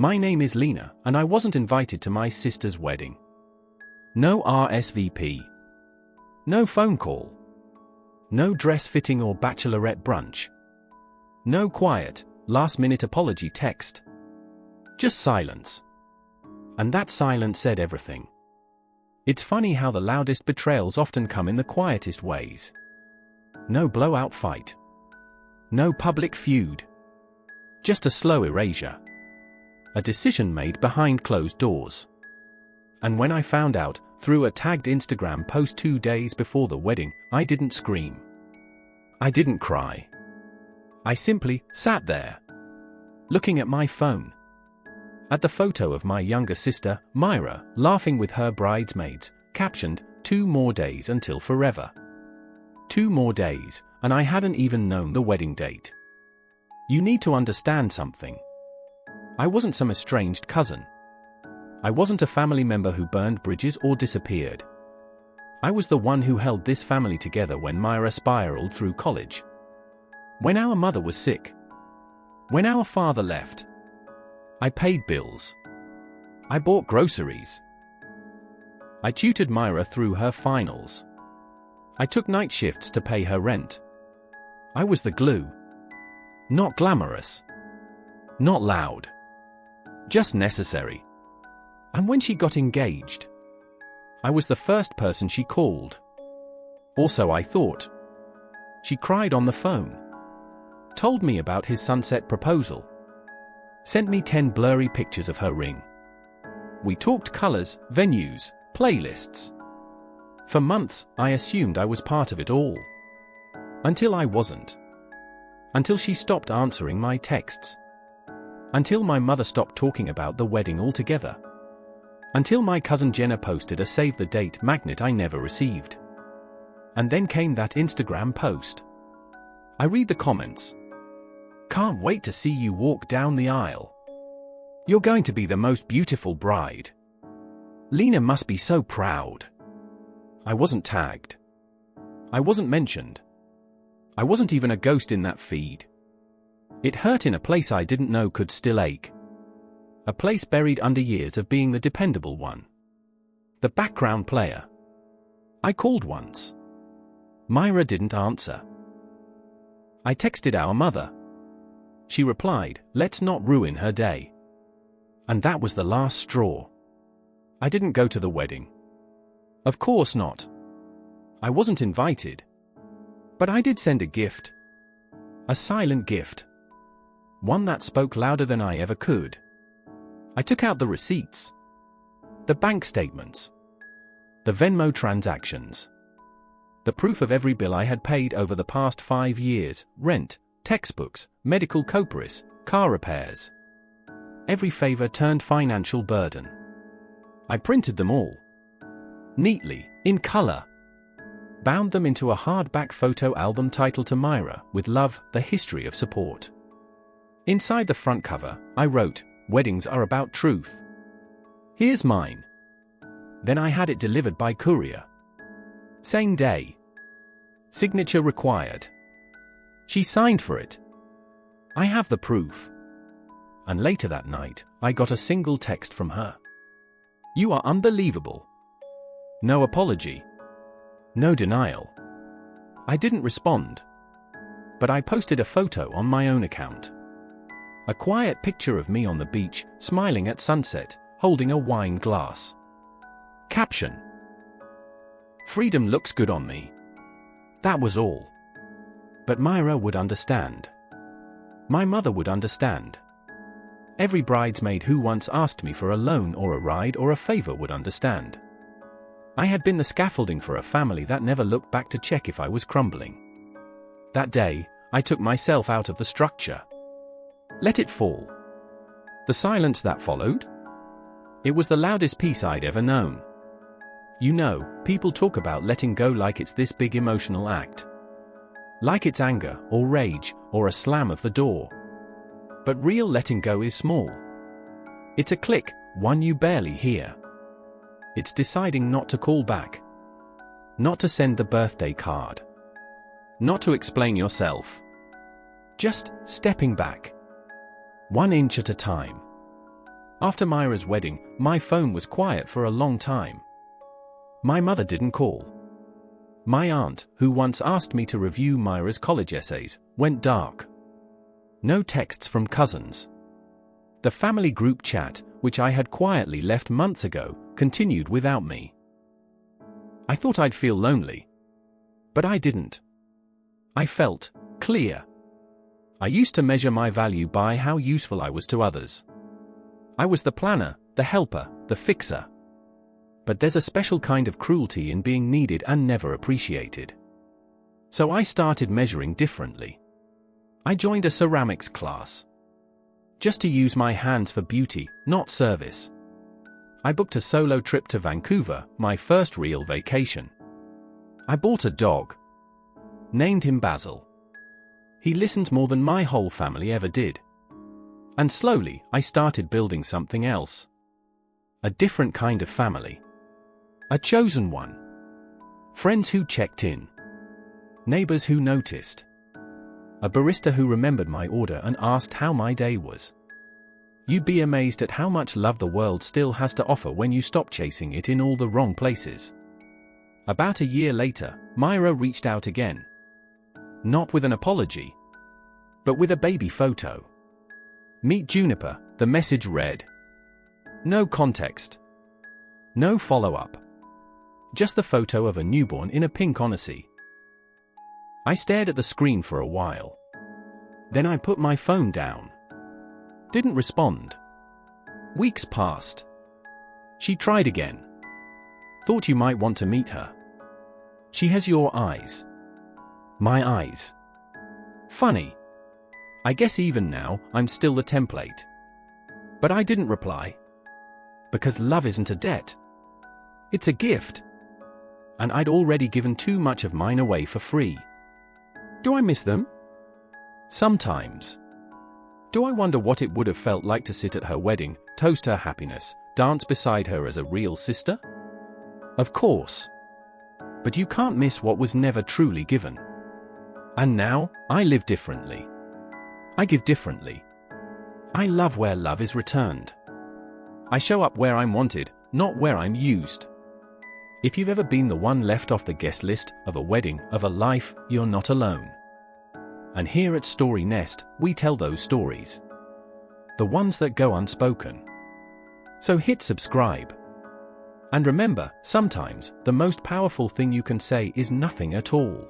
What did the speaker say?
My name is Lena, and I wasn't invited to my sister's wedding. No RSVP. No phone call. No dress fitting or bachelorette brunch. No quiet, last-minute apology text. Just silence. And that silence said everything. It's funny how the loudest betrayals often come in the quietest ways. No blowout fight. No public feud. Just a slow erasure. A decision made behind closed doors. And when I found out, through a tagged Instagram post 2 days before the wedding, I didn't scream. I didn't cry. I simply sat there, looking at my phone. At the photo of my younger sister, Myra, laughing with her bridesmaids, captioned, 2 more days until forever. 2 more days, and I hadn't even known the wedding date. You need to understand something. I wasn't some estranged cousin. I wasn't a family member who burned bridges or disappeared. I was the one who held this family together when Myra spiraled through college. When our mother was sick. When our father left. I paid bills. I bought groceries. I tutored Myra through her finals. I took night shifts to pay her rent. I was the glue. Not glamorous. Not loud. Just necessary. And when she got engaged, I was the first person she called. Also, I thought. She cried on the phone. Told me about his sunset proposal. Sent me 10 blurry pictures of her ring. We talked colors, venues, playlists. For months, I assumed I was part of it all. Until I wasn't. Until she stopped answering my texts. Until my mother stopped talking about the wedding altogether. Until my cousin Jenna posted a save the date magnet I never received. And then came that Instagram post. I read the comments. Can't wait to see you walk down the aisle. You're going to be the most beautiful bride. Lena must be so proud. I wasn't tagged. I wasn't mentioned. I wasn't even a ghost in that feed. It hurt in a place I didn't know could still ache. A place buried under years of being the dependable one. The background player. I called once. Myra didn't answer. I texted our mother. She replied, let's not ruin her day. And that was the last straw. I didn't go to the wedding. Of course not. I wasn't invited. But I did send a gift. A silent gift. One that spoke louder than I ever could. I took out the receipts. The bank statements. The Venmo transactions. The proof of every bill I had paid over the past 5 years, rent, textbooks, medical coparis, car repairs. Every favor turned financial burden. I printed them all. Neatly, in color. Bound them into a hardback photo album titled to Myra, with love, the history of support. Inside the front cover, I wrote, weddings are about truth. Here's mine. Then I had it delivered by courier. Same day. Signature required. She signed for it. I have the proof. And later that night, I got a single text from her. You are unbelievable. No apology. No denial. I didn't respond. But I posted a photo on my own account. A quiet picture of me on the beach, smiling at sunset, holding a wine glass. Caption. Freedom looks good on me. That was all. But Myra would understand. My mother would understand. Every bridesmaid who once asked me for a loan or a ride or a favor would understand. I had been the scaffolding for a family that never looked back to check if I was crumbling. That day, I took myself out of the structure. Let it fall. The silence that followed? It was the loudest peace I'd ever known. You know, people talk about letting go like it's this big emotional act. Like it's anger, or rage, or a slam of the door. But real letting go is small. It's a click, one you barely hear. It's deciding not to call back. Not to send the birthday card. Not to explain yourself. Just stepping back. 1 inch at a time. After Myra's wedding, my phone was quiet for a long time. My mother didn't call. My aunt, who once asked me to review Myra's college essays, went dark. No texts from cousins. The family group chat, which I had quietly left months ago, continued without me. I thought I'd feel lonely. But I didn't. I felt clear. I used to measure my value by how useful I was to others. I was the planner, the helper, the fixer. But there's a special kind of cruelty in being needed and never appreciated. So I started measuring differently. I joined a ceramics class. Just to use my hands for beauty, not service. I booked a solo trip to Vancouver, my first real vacation. I bought a dog. Named him Basil. He listened more than my whole family ever did. And slowly, I started building something else. A different kind of family. A chosen one. Friends who checked in. Neighbors who noticed. A barista who remembered my order and asked how my day was. You'd be amazed at how much love the world still has to offer when you stop chasing it in all the wrong places. About a year later, Myra reached out again. Not with an apology, but with a baby photo. Meet Juniper, the message read. No context. No follow-up. Just the photo of a newborn in a pink Odyssey. I stared at the screen for a while. Then I put my phone down. Didn't respond. Weeks passed. She tried again. Thought you might want to meet her. She has your eyes. My eyes. Funny. I guess even now, I'm still the template. But I didn't reply. Because love isn't a debt. It's a gift. And I'd already given too much of mine away for free. Do I miss them? Sometimes. Do I wonder what it would have felt like to sit at her wedding, toast her happiness, dance beside her as a real sister? Of course. But you can't miss what was never truly given. And now, I live differently. I give differently. I love where love is returned. I show up where I'm wanted, not where I'm used. If you've ever been the one left off the guest list of a wedding, of a life, you're not alone. And here at Story Nest, we tell those stories. The ones that go unspoken. So hit subscribe. And remember, sometimes, the most powerful thing you can say is nothing at all.